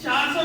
400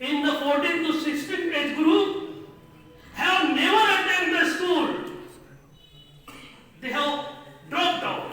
in the 14 to 16 age group have never attended the school. They have dropped out.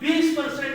20%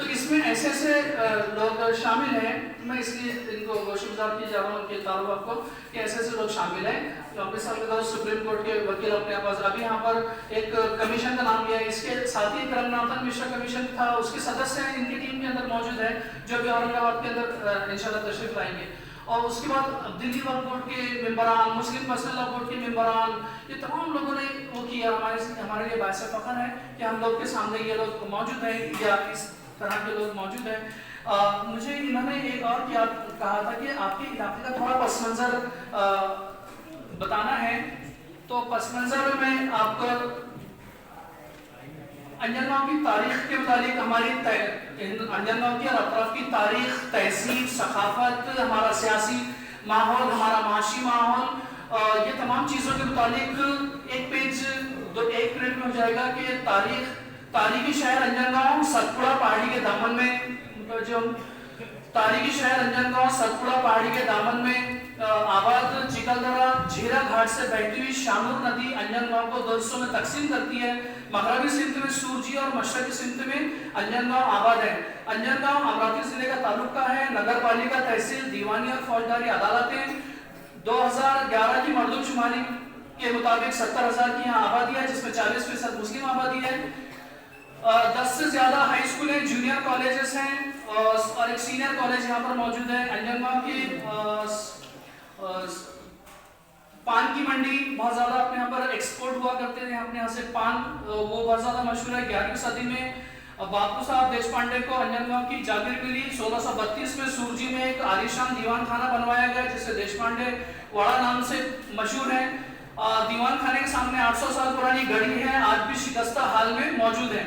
تو اس میں ایسے ایسے لوگ شامل ہیں. میں اس لیے ان کو گوشتگزار کیے جا رہا ہوں کہ تعلق کو کہ ایسے ایسے لوگ شامل ہیں. سپریم کورٹ کے وکیل اپنے پاس ابھی یہاں پر ایک کمیشن کا نام لیا ہے. اس کے ساتھ ہی کرمناتھن مشرا کمیشن تھا, اس کے سدسیہ ان کی ٹیم کے اندر موجود ہے جو ابھی اورنگ آباد کے اندر انشاءاللہ تشریف لائیں گے. اور اس کے بعد دلی وقف بورڈ کے ممبران, مسلم پرسنل لا بورڈ کے ممبران, یہ تمام لوگوں نے وہ کیا. ہمارے لیے باعث فخر ہے کہ ہم لوگ کے سامنے یہ لوگ موجود ہیں یا اس طرح کے لوگ موجود ہیں. مجھے انہوں نے ایک اور کہا تھا کہ آپ کے علاقے کا تھوڑا پس منظر بتانا ہے. تو پس منظر میں آپ کو انجن گاؤں کی تاریخ کے متعلق, ہماری انجن گاؤں کی اور اطراف کی تاریخ, تہذیب, ثقافت, ہمارا سیاسی ماحول, ہمارا معاشی ماحول, یہ تمام چیزوں کے متعلق ایک پیج 1 منٹ میں ہو جائے گا کہ تاریخی شہر انجن گاؤں ستپورہ پہاڑی کے دامن میں, جو تاریخی شہر انجن گاؤں ستپورہ پہاڑی کے دامن میں آباد چکلدرا جھیرا گھاٹ سے بہتی ہوئی شانور ندی انجن گاؤں کو 2 حصوں میں تقسیم کرتی ہے. مغربی سمت میں سورجی اور مشرقی سمت میں انجن گاؤں آباد ہے. انجن گاؤں امراوتی ضلع کا تعلق کا ہے. نگر پالیکا, تحصیل, دیوانی اور فوجداری عدالتیں. 2011 کی مردم شماری کے مطابق 70,000 کی یہاں آبادی ہے جس میں 40% مسلم آبادی ہے. 10 سے زیادہ ہائی اسکول ہیں, جونیئر کالجز ہیں اور ایک سینئر کالج یہاں پر موجود ہے. انجن گاؤں کی پان کی منڈی بہت زیادہ اپنے یہاں پر ایکسپورٹ ہوا کرتے ہیں. اپنے یہاں سے پان وہ بہت زیادہ مشہور ہے. 11ویں صدی میں باپو صاحب دیش پانڈے کو انجن گاؤں کی جاگیر ملی. 1632 میں سورجی میں ایک عالیشان دیوان خانہ بنوایا گیا جسے دیش پانڈے وڑا نام سے مشہور ہے. دیوان خانے کے سامنے 800 سال پرانی گڑی ہے, آج بھی شکستہ حال میں موجود ہے.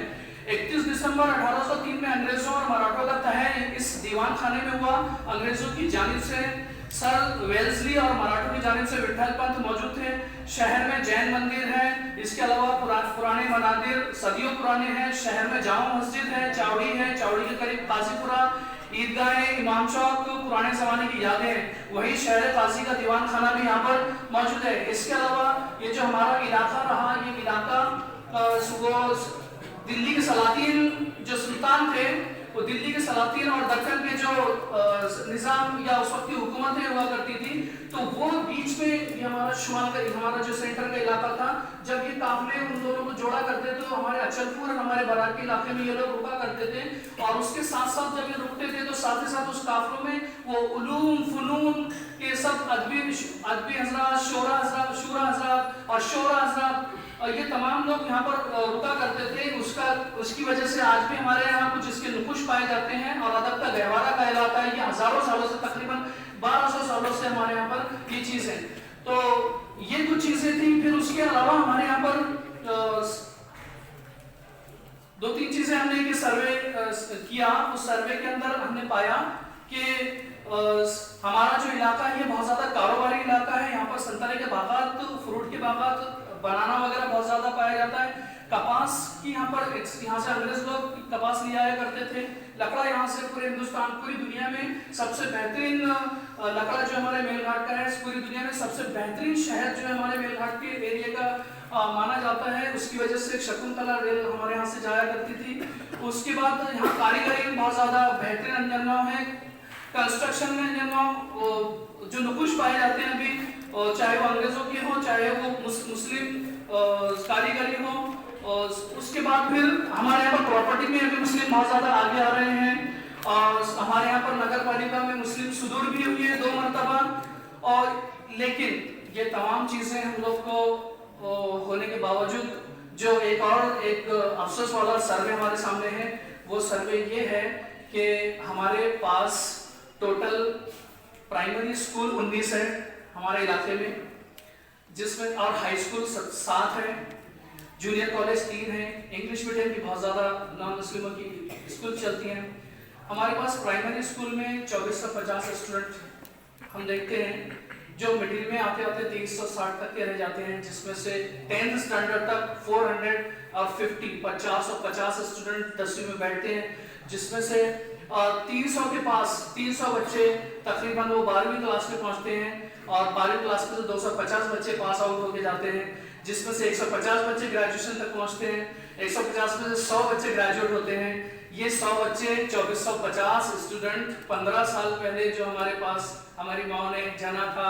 31 دسمبر 1803 میں انگریزوں اور مراٹھوں کا تہہ اس دیوان خانے میں ہوا. انگریزوں کی جانب سے سر ویلزلی اور مراٹھوں کی جانب سے وٹھل پنت موجود تھے. شہر میں جین مندر ہے. اس کے علاوہ پرانے منادر صدیوں پرانے ہیں. شہر میں جامع مسجد ہے, چاوڑی ہے, چاوڑی کے قریب قاضی پورہ, عیدگاہ, امام چوک پرانے زمانے کی یادیں ہیں. وہی شہر قاضی کا دیوان خانہ بھی یہاں پر موجود ہے. اس کے علاوہ یہ جو ہمارا علاقہ رہا, یہ علاقہ دلی کے سلاطین جو سلطان تھے وہ دلی کے سلاطین اور دکن کے جو نظام یا اس وقت کی حکومتیں ہوا کرتی تھی تو وہ بیچ میں یہ ہمارا شمال کا ہمارا جو سینٹر کا علاقہ تھا. جب یہ قافلے ان دونوں کو جوڑا کرتے تو ہمارے اچلپور اور ہمارے براک کے علاقے میں یہ لوگ رکا کرتے تھے. اور اس کے ساتھ ساتھ جب یہ رکتے تھے تو ساتھ ہی ساتھ اس قافلوں میں وہ علوم, فنون کے سب ادبی حضرات, شورا حضرات اور شورا حضرات, یہ تمام لوگ یہاں پر رکا کرتے تھے. اس کی وجہ سے آج بھی ہمارے یہاں کچھ اس کے نقوش پائے جاتے ہیں اور ادب کا گہوارہ کا علاقہ ہے. یہ ہزاروں سالوں سے, تقریباً 1200 سالوں سے ہمارے یہاں پر یہ چیز ہے. تو یہ کچھ چیزیں تھیں. پھر اس کے علاوہ ہمارے یہاں پر 2-3 چیزیں ہم نے سروے کیا. اس سروے کے اندر ہم نے پایا کہ ہمارا جو علاقہ ہے یہ بہت زیادہ کاروباری علاقہ ہے. یہاں پر سنترے کے باغات, فروٹ کے باغات, بنانا وغیرہ بہت زیادہ پایا جاتا ہے. کپاس کی یہاں سے انگریز لوگ کپاس لے آیا کرتے تھے. لکڑا یہاں سے پورے ہندوستان, پوری دنیا میں سب سے بہترین لکڑا جو ہمارے میل گھاٹ کا ہے, پوری دنیا میں سب سے بہترین شہر جو ہے ہمارے میل گھاٹ کے ایریا کا مانا جاتا ہے. اس کی وجہ سے شکنتلا ریل ہمارے یہاں سے جایا کرتی تھی. اس کے بعد یہاں کاریگری بہت زیادہ بہترین انجن گاؤں ہے. کنسٹرکشن میں انجن گاؤں جو نقوش پائے جاتے ہیں ابھی, چاہے وہ انگریزوں کے ہوں چاہے وہ مسلم کاریگری ہو. اس کے بعد پھر ہمارے یہاں پر پراپرٹی میں ابھی مسلم بہت زیادہ آگے آ رہے ہیں. اور ہمارے یہاں پر نگر پالیکا میں مسلم صدور بھی ہوئی ہے 2 مرتبہ. اور لیکن یہ تمام چیزیں ہم لوگ کو ہونے کے باوجود جو ایک افسوس والا سروے ہمارے سامنے ہے, وہ سروے یہ ہے کہ ہمارے پاس ٹوٹل پرائمری اسکول 19 ہے ہمارے علاقے میں, جس میں اور ہائی اسکول 7 ہے, جونیئر کالج 3 ہیں. انگلش میڈیم کی بہت زیادہ نان مسلموں کی اسکول چلتی ہیں. ہمارے پاس پرائمری اسکول میں 2450 اسٹوڈنٹ ہم دیکھتے ہیں جو مڈل میں آتے آتے 360 تک کے رہ جاتے ہیں, جس میں سے 10th اسٹینڈرڈ تک 450 اسٹوڈنٹ 10ویں میں بیٹھتے ہیں, جس میں سے 300 کے پاس 300 بچے تقریباً وہ 12ویں کلاس میں پہنچتے ہیں اور 12ویں کلاس میں سے 250 بچے پاس آؤٹ ہو کے جاتے ہیں, جس میں سے 150 بچے گریجویشن تک پہنچتے ہیں, 150 میں سے 100 بچے گریجویٹ ہوتے ہیں. یہ 100 بچے 2450 اسٹوڈنٹ 15 سال پہلے جو ہمارے پاس ہماری ماں نے جانا تھا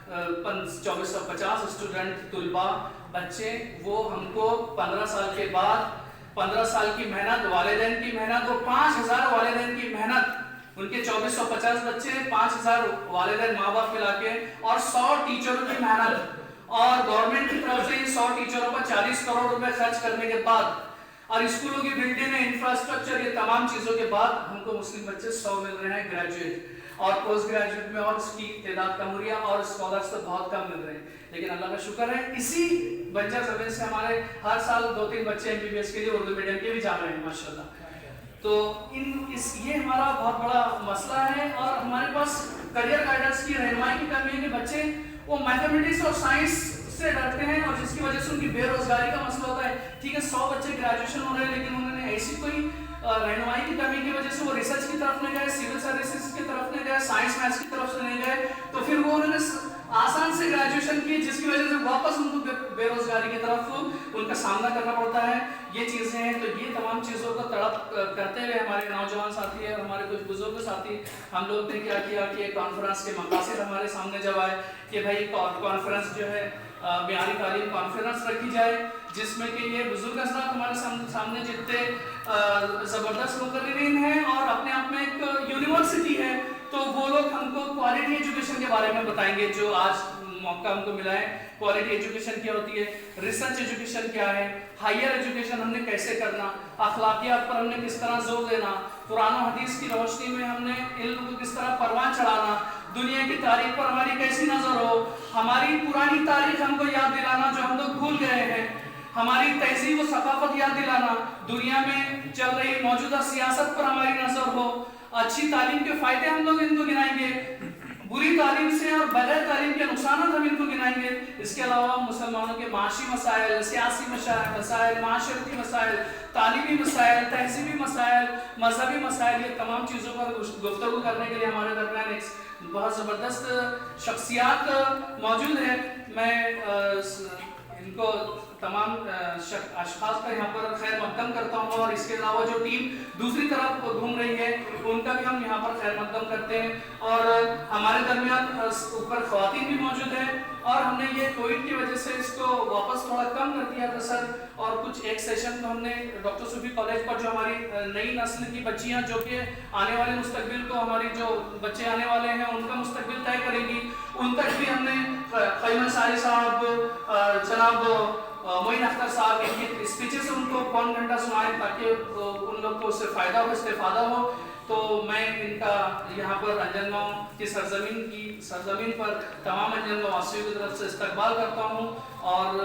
2450 اسٹوڈنٹ طلباء بچے، وہ ہم کو 15 سال کے بعد 15 سال کی محنت، والدین کی محنت، وہ 5000 والدین کی محنت، ان کے 2450 بچے 5000 والدین ماں باپ ملا کے اور 100 ٹیچروں کی محنت اور گورنمنٹ کی طرف سے 100 ٹیچروں پر 40 کروڑ روپے خرچ کرنے کے بعد اور اسکولوں کی بلڈنگ انفراسٹرکچر یہ تمام چیزوں کے بعد ہم کو مسلم بچے 100 مل رہے ہیں گریجویٹ، اور پوسٹ گریجویٹ میں اور اس کی تعداد کم ہو رہی ہے اور اسکالرس تو بہت کم مل رہے ہیں، لیکن اللہ کا شکر ہے اسی بنجر زمین سے ہمارے ہر سال 2-3 بچے MBBS کے لیے اردو میڈیم کے بھی جا رہے ہیں ماشاءاللہ۔ تو یہ ہمارا بہت بڑا مسئلہ ہے، اور ہمارے پاس کریئر گائیڈنس کی رہنمائی کی کمی ہے کہ بچے وہ میتھمیٹکس اور سائنس سے ڈرتے ہیں، اور جس کی وجہ سے ان کی بے روزگاری کا مسئلہ ہوتا ہے۔ ٹھیک ہے 100 بچے گریجویشن ہو رہے ہیں، لیکن انہوں نے ایسی کوئی رہنمائی کی کمی کی وجہ سے وہ ریسرچ کی طرف نہیں گئے، سول سروسز کی طرف نہیں گئے، سائنس میتھس کی طرف سے نہیں گئے، تو پھر وہ انہوں نے آسان سے گریجویشن کی، جس کی وجہ سے واپس ان کو بے روزگاری کی طرف ان کا سامنا کرنا پڑتا ہے۔ یہ چیزیں ہیں، تو یہ تمام چیزوں کو تڑپ کرتے ہوئے ہمارے نوجوان ساتھی اور ہمارے کچھ بزرگ ساتھی ہم لوگ نے کیا کیا کہ کانفرنس کے مقاصد ہمارے سامنے جب آئے کہ بھائی کانفرنس جو ہے معیاری تعلیم کانفرنس رکھی جائے، جس میں کہ یہ بزرگ حضرات ہمارے سامنے جتنے زبردست مقررین ہیں اور اپنے آپ میں ایک یونیورسٹی ہے، تو وہ لوگ ہم کو کوالٹی ایجوکیشن کے بارے میں بتائیں گے، جو آج موقع ہم کو ملا ہے۔ کوالٹی ایجوکیشن کیا ہوتی ہے، ریسرچ ایجوکیشن کیا ہے، ہائیر ایجوکیشن ہم نے کیسے کرنا، اخلاقیات پر ہم نے کس طرح زور دینا، قرآن و حدیث کی روشنی میں ہم نے علم کو کس طرح پروان چڑھانا، دنیا کی تاریخ پر ہماری کیسی نظر ہو، ہماری پرانی تاریخ ہم کو یاد دلانا جو ہم لوگ بھول گئے ہیں، ہماری تہذیب و ثقافت یاد دلانا، دنیا میں چل رہی موجودہ سیاست پر ہماری نظر ہو، اچھی تعلیم کے فائدے ہم لوگ ان کو گنائیں گے، بری تعلیم سے اور بغیر تعلیم کے نقصانات ہم ان کو گنائیں گے۔ اس کے علاوہ مسلمانوں کے معاشی مسائل، سیاسی مسائل، معاشرتی مسائل، تعلیمی مسائل، تہذیبی مسائل، مذہبی مسائل، یہ تمام چیزوں پر گفتگو کرنے کے لیے ہمارے درمیان ایک بہت زبردست شخصیات موجود ہیں۔ میں ان کو تمام اشخاص کا یہاں پر خیر مقدم کرتا ہوں، اور اس کے علاوہ جو ٹیم دوسری طرف گھوم رہی ہے ان کا بھی ہم یہاں پر خیر مقدم کرتے ہیں، اور ہمارے درمیان اوپر خواتین بھی موجود ہیں، اور ہم نے یہ کووڈ کی وجہ سے اس کو واپس تھوڑا کم کر دیا تھا سر، اور کچھ ایک سیشن تو ہم نے ڈاکٹر صوفی کالج پر جو ہماری نئی نسل کی بچیاں جو کہ آنے والے مستقبل کو ہماری جو بچے آنے والے ہیں ان کا مستقبل طے کرے گی، ان تک بھی ہم نے قیوم انصاری صاحب، جناب معین اختر صاحب کی اسپیچز ان کو پون گھنٹہ سنائے تاکہ ان لوگ کو اس سے فائدہ ہو، استفادہ ہو۔ تو میں ان کا یہاں پر انجن گاؤں کی سرزمین پر تمام انجن گاؤں واسیوں کی طرف سے استقبال کرتا ہوں، اور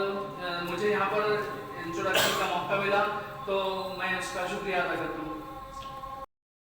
مجھے یہاں پر انٹروڈکشن کا موقع ملا تو میں اس کا شکریہ ادا کرتا ہوں۔